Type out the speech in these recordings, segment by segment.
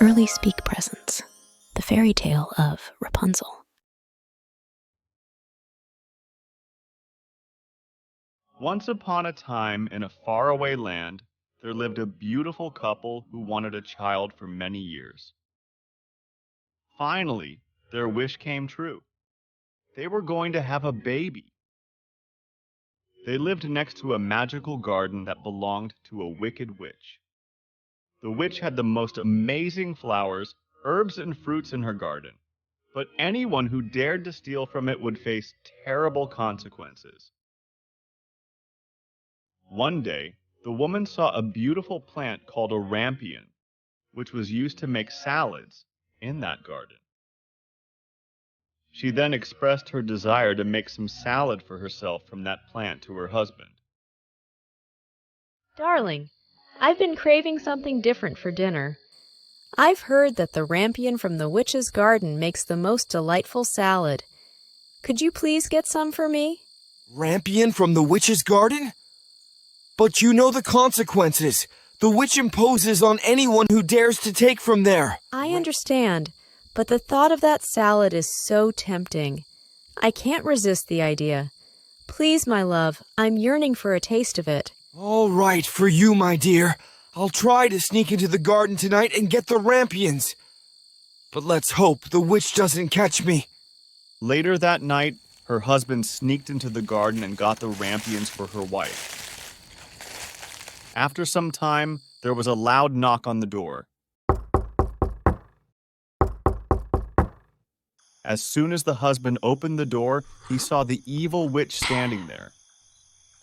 Early Speak presents the fairy tale of Rapunzel. Once upon a time, in a faraway land, there lived a beautiful couple who wanted a child for many years. Finally, their wish came true. They were going to have a baby. They lived next to a magical garden that belonged to a wicked witch. The witch had the most amazing flowers, herbs, and fruits in her garden, but anyone who dared to steal from it would face terrible consequences. One day, the woman saw a beautiful plant called a rampion, which was used to make salads in that garden. She then expressed her desire to make some salad for herself from that plant to her husband. Darling, I've been craving something different for dinner. I've heard that the rampion from the witch's garden makes the most delightful salad. Could you please get some for me? Rampion from the witch's garden? But you know the consequences. The witch imposes on anyone who dares to take from there. I understand, but the thought of that salad is so tempting. I can't resist the idea. Please, my love, I'm yearning for a taste of it. All right, for you, my dear. I'll try to sneak into the garden tonight and get the rampions. But let's hope the witch doesn't catch me. Later that night, her husband sneaked into the garden and got the rampions for her wife. After some time, there was a loud knock on the door. As soon as the husband opened the door, he saw the evil witch standing there.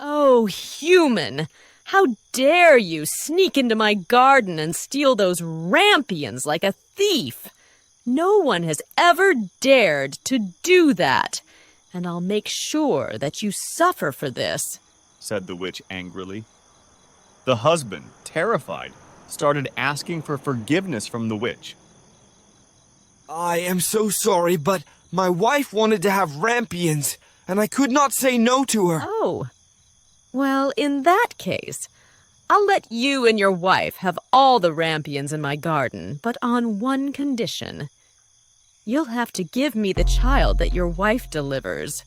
Oh, human! How dare you sneak into my garden and steal those rampions like a thief? No one has ever dared to do that, and I'll make sure that you suffer for this, said the witch angrily. The husband, terrified, started asking for forgiveness from the witch. I am so sorry, but my wife wanted to have rampions, and I could not say no to her. Oh, well, in that case, I'll let you and your wife have all the rampions in my garden, but on one condition. You'll have to give me the child that your wife delivers.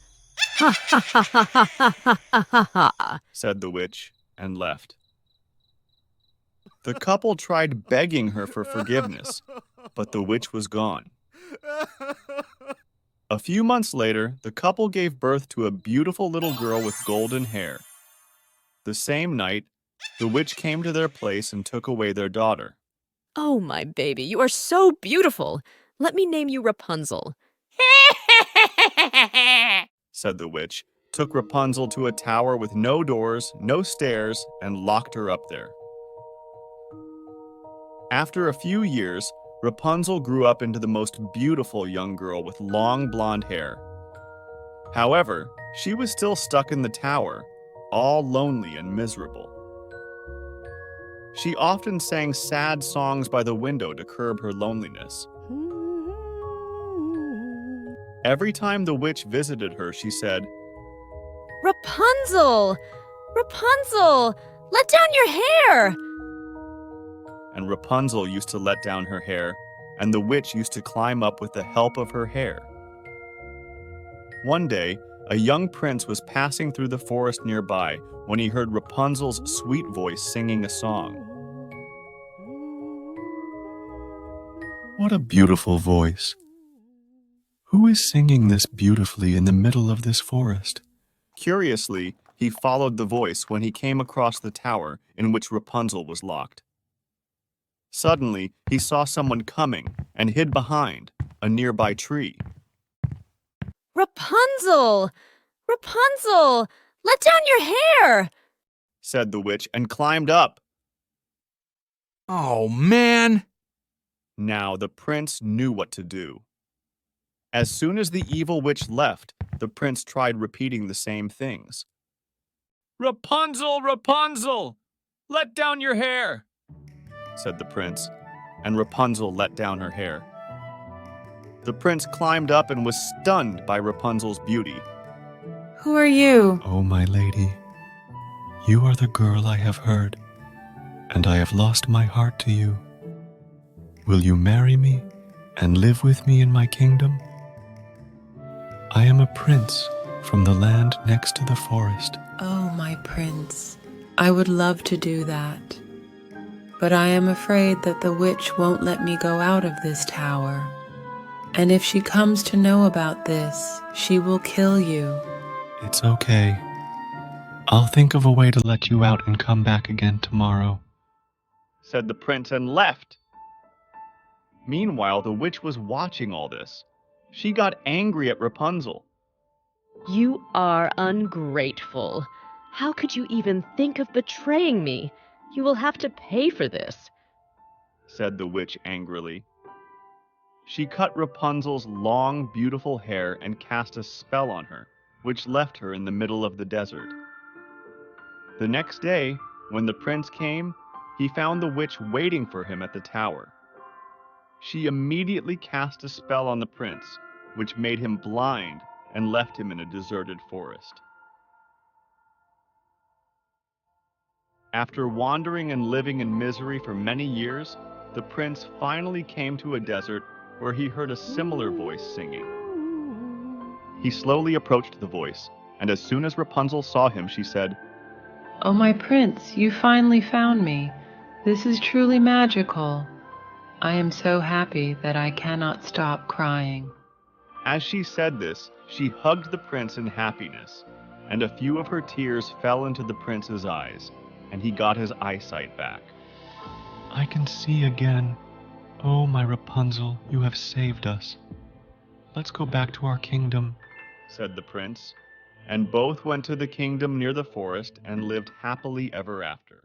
Ha ha ha ha ha ha ha ha ha, said the witch, and left. The couple tried begging her for forgiveness, but the witch was gone. A few months later, the couple gave birth to a beautiful little girl with golden hair. The same night, the witch came to their place and took away their daughter. Oh, my baby, you are so beautiful. Let me name you Rapunzel, said the witch, took Rapunzel to a tower with no doors, no stairs, and locked her up there. After a few years, Rapunzel grew up into the most beautiful young girl with long blonde hair. However, she was still stuck in the tower, all lonely and miserable. She often sang sad songs by the window to curb her loneliness. Every time the witch visited her, she said, Rapunzel! Rapunzel! Let down your hair! And Rapunzel used to let down her hair, and the witch used to climb up with the help of her hair. One day, a young prince was passing through the forest nearby when he heard Rapunzel's sweet voice singing a song. What a beautiful voice! Who is singing this beautifully in the middle of this forest? Curiously, he followed the voice when he came across the tower in which Rapunzel was locked. Suddenly, he saw someone coming and hid behind a nearby tree. Rapunzel! Rapunzel! Let down your hair! Said the witch and climbed up. Oh, man! Now the prince knew what to do. As soon as the evil witch left, the prince tried repeating the same things. Rapunzel, Rapunzel! Let down your hair! Said the prince, and Rapunzel let down her hair. The prince climbed up and was stunned by Rapunzel's beauty. Who are you? Oh, my lady, you are the girl I have heard, and I have lost my heart to you. Will you marry me and live with me in my kingdom? I am a prince from the land next to the forest. Oh, my prince, I would love to do that. But I am afraid that the witch won't let me go out of this tower. And if she comes to know about this, she will kill you. It's okay. I'll think of a way to let you out and come back again tomorrow, said the prince and left. Meanwhile, the witch was watching all this. She got angry at Rapunzel. You are ungrateful. How could you even think of betraying me? You will have to pay for this, said the witch angrily. She cut Rapunzel's long, beautiful hair and cast a spell on her, which left her in the middle of the desert. The next day, when the prince came, he found the witch waiting for him at the tower. She immediately cast a spell on the prince, which made him blind and left him in a deserted forest. After wandering and living in misery for many years, the prince finally came to a desert where he heard a similar voice singing. He slowly approached the voice, and as soon as Rapunzel saw him, she said, Oh, my prince, you finally found me. This is truly magical. I am so happy that I cannot stop crying. As she said this, she hugged the prince in happiness, and a few of her tears fell into the prince's eyes, and he got his eyesight back. I can see again. Oh, my Rapunzel, you have saved us. Let's go back to our kingdom, said the prince, and both went to the kingdom near the forest and lived happily ever after.